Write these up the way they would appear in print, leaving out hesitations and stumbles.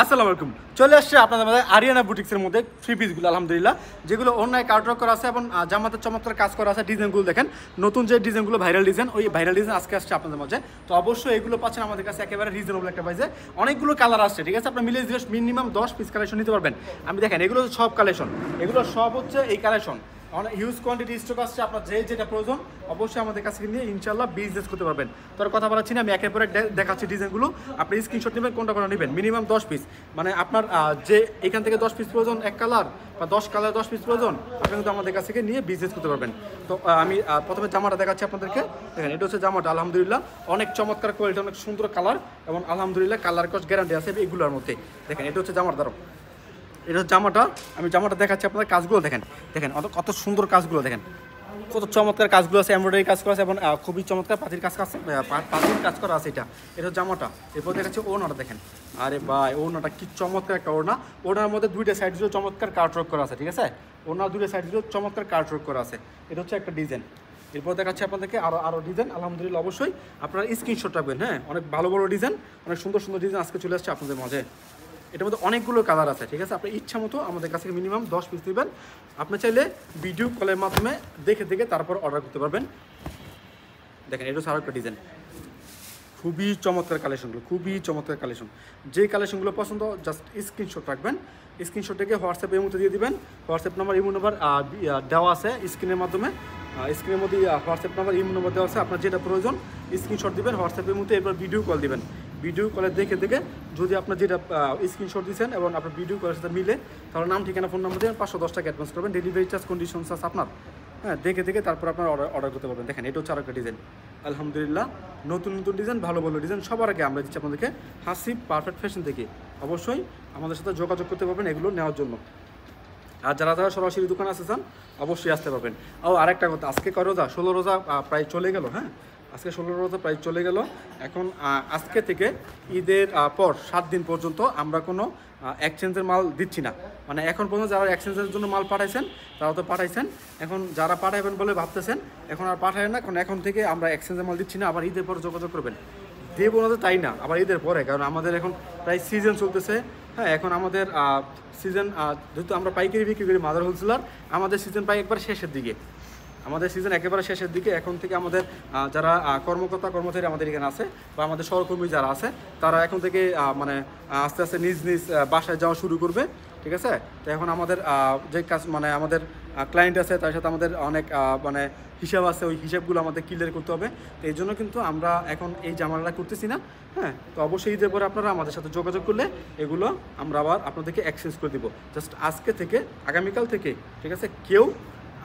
আসসালামু আলাইকুম। চলে আসছে আপনাদের মধ্যে আরিয়ানা বুটিক্সের মধ্যে থ্রি পিসগুলো আলহামদুলিল্লাহ, যেগুলো অন্যায় কার্ডওয়ার্ক করা আছে এবং জামাতে চমৎকার কাজ করা আছে। ডিজাইনগুলো দেখেন, নতুন যে ডিজাইনগুলো ভাইরাল ডিজাইন, ওই ভাইরাল ডিজাইন আজকে আসছে আপনাদের মাঝে। তো অবশ্যই এগুলো পাচ্ছেন আমাদের কাছে একেবারে রিজনেবল একটা প্রাইসে। অনেকগুলো কালার আসছে, ঠিক আছে? আপনার মিলে মিনিমাম 10 পিস কালেকশন নিতে পারবেন। আমি দেখেন, এগুলো সব কালেকশন, এগুলো সব হচ্ছে এই কালেকশন। অনেক হিউজ কোয়ান্টিটি স্টক আসছে। আপনার যেটা প্রয়োজন অবশ্যই আমাদের কাছে নিয়ে ইনশাল্লাহ বিজনেস করতে পারবেন। তোর কথা বলাচ্ছি না, আমি একের পর এক দেখাচ্ছি ডিজাইনগুলো। আপনি স্ক্রিনশট নেবেন, কোনটা কোনটা নেবেন, মিনিমাম 10 পিস। মানে আপনার যে এখান থেকে 10 পিস প্রয়োজন, এক কালার বা 10 কালার 10 পিস প্রয়োজন, আপনি কিন্তু আমাদের কাছ থেকে নিয়ে বিজনেস করতে পারবেন। তো আমি প্রথমে জামাটা দেখাচ্ছি আপনাদেরকে। দেখেন, এটা হচ্ছে জামাটা আলহামদুলিল্লাহ অনেক চমৎকার কোয়ালিটি, অনেক সুন্দর কালার এবং আলহামদুলিল্লাহ কালার কস্ট গ্যারান্টি আছে এগুলোর মধ্যে। দেখেন, এটা হচ্ছে জামার দ্বারা, এটা জামাটা, আমি জামাটা দেখাচ্ছি আপনাদের। কাজগুলো দেখেন, দেখেন কত সুন্দর কাজগুলো দেখেন, কত চমৎকার কাজগুলো আছে, এমব্রয়ডারি কাজ করা আছে এবং খুবই চমৎকার পাতির কাজ পাতির কাজ করা আছে। এটা জামাটা। এরপর দেখাচ্ছে ওড়নাটা দেখেন। আরে ভাই, ওড়নাটা কি চমৎকার একটা ওড়না। ওড়নার মধ্যে দুইটা সাইড দিয়েও চমৎকার কাটওয়ার্ক করা আছে, ঠিক আছে? ওড়নার দুইটা সাইড দিয়েও চমৎকার কাটওয়ার্ক করা আছে। এটা হচ্ছে একটা ডিজাইন। এরপর দেখাচ্ছে আপনাদেরকে আরও ডিজাইন। আলহামদুলিল্লাহ অবশ্যই আপনারা স্ক্রিনশট রাখবেন। হ্যাঁ, অনেক ভালো ভালো ডিজাইন, অনেক সুন্দর সুন্দর ডিজাইন আজকে চলে আসছে আপনাদের মাঝে। এটার মধ্যে অনেকগুলো কালার আছে, ঠিক আছে? আপনার ইচ্ছা মতো আমাদের কাছে মিনিমাম 10 পিস নেবেন। আপনি চাইলে ভিডিও কলের মাধ্যমে দেখে তারপর অর্ডার করতে পারবেন। দেখেন, এটা হচ্ছে আরও একটা ডিজাইন। খুবই চমৎকার কালেকশনগুলো, খুবই চমৎকার কালেকশন। যে কালেকশনগুলো পছন্দ জাস্ট স্ক্রিনশট রাখবেন। স্ক্রিনশট থেকে হোয়াটসঅ্যাপে এই মধ্যে দিয়ে দিবেন। হোয়াটসঅ্যাপ নাম্বার, ইমো নাম্বার দেওয়া আছে স্ক্রিনের মাধ্যমে। স্ক্রিনের মধ্যে হোয়াটসঅ্যাপ নাম্বার, ইমো নাম্বার দেওয়া আছে। আপনার যেটা প্রয়োজন স্ক্রিনশট দিবেন হোয়াটসঅ্যাপের মধ্যে। এরপর ভিডিও কল দিবেন। ভিডিও কলে দেখে যদি আপনার যেটা স্ক্রিনশট দিচ্ছেন এবং আপনার ভিডিও কলের সাথে মিলে, তাহলে নাম, ঠিকানা, ফোন নাম্বার দেবেন। 510 টাকা অ্যাডভান্স করবেন। ডেলিভারি চার্জ কন্ডিশনস আছে আপনার। হ্যাঁ, দেখে তারপর আপনার অর্ডার করতে পারবেন। দেখেন, এটা হচ্ছে আরেকটা ডিজাইন। আলহামদুলিল্লাহ নতুন ডিজাইন, ভালো ডিজাইন সবার আগে আমরা দিচ্ছি আপনাদেরকে হাসিব পারফেক্ট ফ্যাশন থেকে। অবশ্যই আমাদের সাথে যোগাযোগ করতে পারবেন এগুলো নেওয়ার জন্য। আর যারা সরাসরি দোকান আসতে চান অবশ্যই আসতে পারবেন। আরেকটা কথা, আজকে রোজা, 16 রোজা প্রায় চলে গেল। হ্যাঁ, আজকে 16 রোজা প্রায় চলে গেল। এখন আজকে থেকে ঈদের পর 7 দিন পর্যন্ত আমরা কোনো এক্সচেঞ্জের মাল দিচ্ছি না। মানে এখন পর্যন্ত যারা এক্সচেঞ্জের জন্য মাল পাঠাইছেন তারা তো পাঠাইছেন, এখন যারা পাঠাইবেন বলে ভাবতেছেন এখন আর পাঠায় না। এখন থেকে আমরা এক্সচেঞ্জের মাল দিচ্ছি না। আবার ঈদের পর যোগাযোগ করবেন। দেবো না তো তাই না, আবার ঈদের পরে, কারণ আমাদের এখন প্রায় সিজন চলতেছে। হ্যাঁ, এখন আমাদের সিজন, যেহেতু আমরা পাইকারি বিক্রি করি মাদার হোলসেলার, আমাদের সিজন পাই একবার শেষের দিকে। আমাদের সিজন একেবারে শেষের দিকে। এখন থেকে আমাদের যারা কর্মকর্তা কর্মচারী আমাদের এখানে আছে বা আমাদের সহকর্মী যারা আছে, তারা এখন থেকে মানে আস্তে আস্তে নিজ বাসায় যাওয়া শুরু করবে, ঠিক আছে? তো এখন আমাদের যে কাজ, মানে আমাদের ক্লায়েন্ট আছে তার সাথে আমাদের অনেক মানে হিসাব আছে, ওই হিসাবগুলো আমাদের ক্লিয়ার করতে হবে। তো এই জন্য কিন্তু আমরা এখন এই জামালাটা করতেছি না। হ্যাঁ, তো অবশ্যই ঈদের পরে আপনারা আমাদের সাথে যোগাযোগ করলে এগুলো আমরা আবার আপনাদেরকে এক্সচেঞ্জ করে দিব। জাস্ট আজকে থেকে, আগামীকাল থেকে, ঠিক আছে? কেউ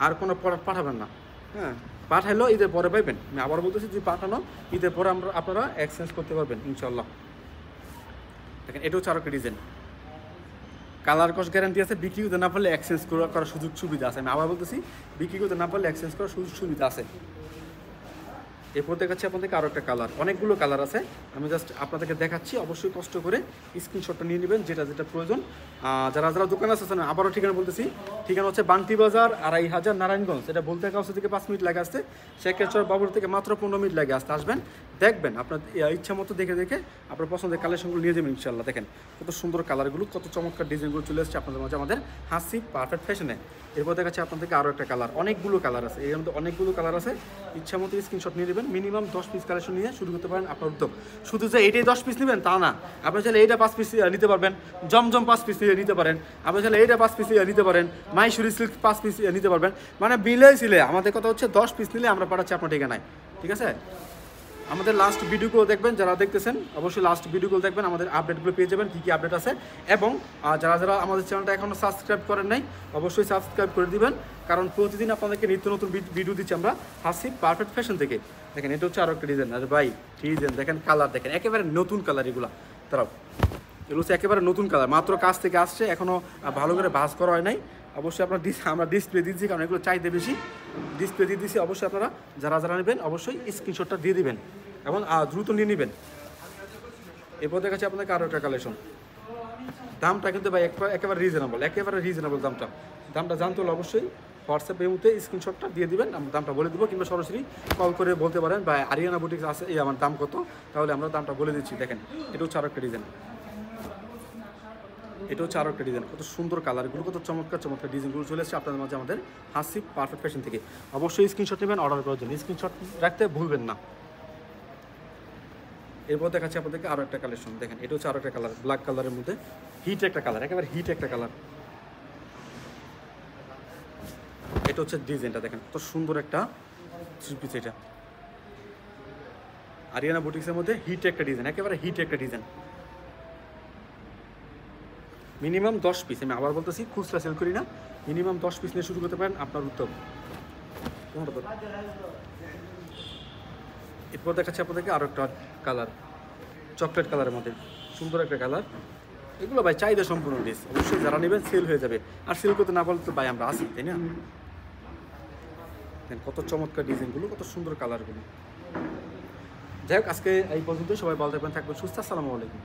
আর কোনো প্রোডাক্ট পাঠাবেন না। হ্যাঁ, পাঠাইলেও ঈদের পরে পাইবেন। আমি আবার বলতেছি যে পাঠানো ঈদের পরে আপনারা এক্সচেঞ্জ করতে পারবেন ইনশাল্লাহ। দেখেন, এটা হচ্ছে আরও একটা ডিজাইন। কালার কস্ট গ্যারান্টি আছে। বিক্রি করতে না পারলে এক্সচেঞ্জ করার সুযোগ সুবিধা আছে। আমি আবার বলতেছি, বিক্রি করতে না পারলে এক্সচেঞ্জ করার সুযোগ সুবিধা আছে। এরপর দেখাচ্ছি আপনাদেরকে আরও একটা কালার। অনেকগুলো কালার আছে, আমি জাস্ট আপনাদেরকে দেখাচ্ছি। অবশ্যই কষ্ট করে স্ক্রিনশটটা নিয়ে নেবেন যেটা প্রয়োজন। যারা দোকান আছে, আবারও ঠিকানা বলতেছি। ঠিকানা হচ্ছে বান্তি বাজার, 2500 নারায়ণগঞ্জ। এটা বলতে কাউসে থেকে 5 মিনিট লাগে আসতে। শেখেরচর বাবুর থেকে মাত্র 15 মিনিট লাগে আসতে। আসবেন, দেখবেন, আপনার ইচ্ছা মতো দেখে আপনার পছন্দের কালেকশনগুলো নিয়ে যাবেন ইনশাল্লাহ। দেখেন কত সুন্দর কালারগুলো, কত চমৎকার ডিজাইনগুলো চলে আসছে আপনাদের মাঝে আমাদের হাসিব পারফেক্ট ফ্যাশনে। এরপর দেখাচ্ছি আপনাদেরকে আরও একটা কালার। অনেকগুলো কালার আছে, এর মধ্যে অনেকগুলো কালার আছে। ইচ্ছা মতো স্ক্রিনশট নিয়ে নেবেন। মিনিমাম 10 পিস কালেকশন নিয়ে শুরু করতে পারেন আপনার উদ্যোগ। শুধু যে এইটাই 10 পিস নেবেন তা না, আপনি চাইলে এইটা 5 পিস নিতে পারবেন, জমজম 5 পিস নিতে পারেন, আপনি চাইলে এইটা 5 পিস নিতে পারেন, মাইশুরি সিল্ক 5 পিস নিতে পারবেন। মানে ছিলে আমাদের কথা হচ্ছে 10 পিস নিলে আমরা পাঠাচ্ছি আপনার ঠিকানায়, ঠিক আছে? আমাদের লাস্ট ভিডিওগুলো দেখবেন, যারা দেখতেছেন অবশ্যই লাস্ট ভিডিওগুলো দেখবেন, আমাদের আপডেটগুলো পেয়ে যাবেন, কী আপডেট আছে। এবং যারা আমাদের চ্যানেলটা এখনও সাবস্ক্রাইব করেন নাই অবশ্যই সাবস্ক্রাইব করে দিবেন, কারণ প্রতিদিন আপনাদেরকে নিত্য নতুন ভিডিও দিচ্ছি আমরা হাসিব পারফেক্ট ফ্যাশন থেকে। দেখেন, এটা হচ্ছে আরও একটা ডিজাইন। আরে ভাই, ডিজাইন দেখেন, কালার দেখেন, একেবারে নতুন কালার এগুলো। তারাও এগুলো হচ্ছে একেবারে নতুন কালার, মাত্র কাজ থেকে আসছে, এখনও ভালো করে ভাঁজ করা হয় নাই। অবশ্যই আমরা ডিসপ্লে দিচ্ছি, কারণ এগুলো চাইতে বেশি। ডিসপ্লে দিয়ে দিচ্ছি। অবশ্যই আপনারা যারা নেবেন অবশ্যই স্ক্রিনশটটা দিয়ে দিবেন এবং দ্রুত নিয়ে নেবেন। এরপর দেখাচ্ছি আপনাদেরকে আরও একটা কালেকশন। দামটা কিন্তু ভাই একেবারে রিজনেবল দামটা জানতে হলে অবশ্যই হোয়াটসঅ্যাপে এই মুহূর্তে স্ক্রিনশটটা দিয়ে দিবেন, আমরা দামটা বলে দেবো, কিংবা সরাসরি কল করে বলতে পারেন বা আরিয়ানা বুটিক্স আছে আমার দাম কত, তাহলে আমরা দামটা বলে দিচ্ছি। দেখেন, এটা হচ্ছে আরও একটা ডিজাইন। এটা হচ্ছে আরও একটা ডিজাইন, কত সুন্দর কালারগুলো, কত চমৎকার চমৎকার ডিজাইনগুলো চলে এসেছে আপনাদের মাঝে আমাদের হাসিব পারফেক্ট ফ্যাশন থেকে। অবশ্যই স্ক্রিনশট নেবেন অর্ডার করার জন্য, স্ক্রিনশট রাখতে ভুলবেন না। এরপর দেখাচ্ছি আপনাদেরকে আরও একটা কালেকশন, দেখেন এটা হচ্ছে আরও একটা কালার, ব্ল্যাক কালারের মধ্যে হিট একটা কালার, একেবারে হিট একটা কালার। এটা হচ্ছে ডিজাইনটা দেখেন, কত সুন্দর একটা থ্রি পিস। এটা আরিয়ানা বুটিক্সের মধ্যে হিট একটা ডিজাইন, একেবারে হিট একটা ডিজাইন। মিনিমাম 10 পিস, আমি আবার বলতেছি খুচরা সেল করি না, মিনিমাম 10 পিস নিয়ে শুরু করতে পারেন, আপনার উত্তম। এরপর দেখাচ্ছি আপনাদেরকে আরও একটা কালার, চকলেট কালারের মধ্যে সুন্দর একটা কালার। এগুলো ভাই চাহিদা সম্পূর্ণ ড্রেস, অবশ্যই যারা নেবেন সেল হয়ে যাবে, আর সেল করতে না বলতে তো ভাই আমরা আসি, তাই না? কত চমৎকার ডিজাইনগুলো, কত সুন্দর কালারগুলো। যাই হোক, আজকে এই পর্যন্ত, সবাই ভালো থাকবেন, সুস্থ। আসসালামু আলাইকুম।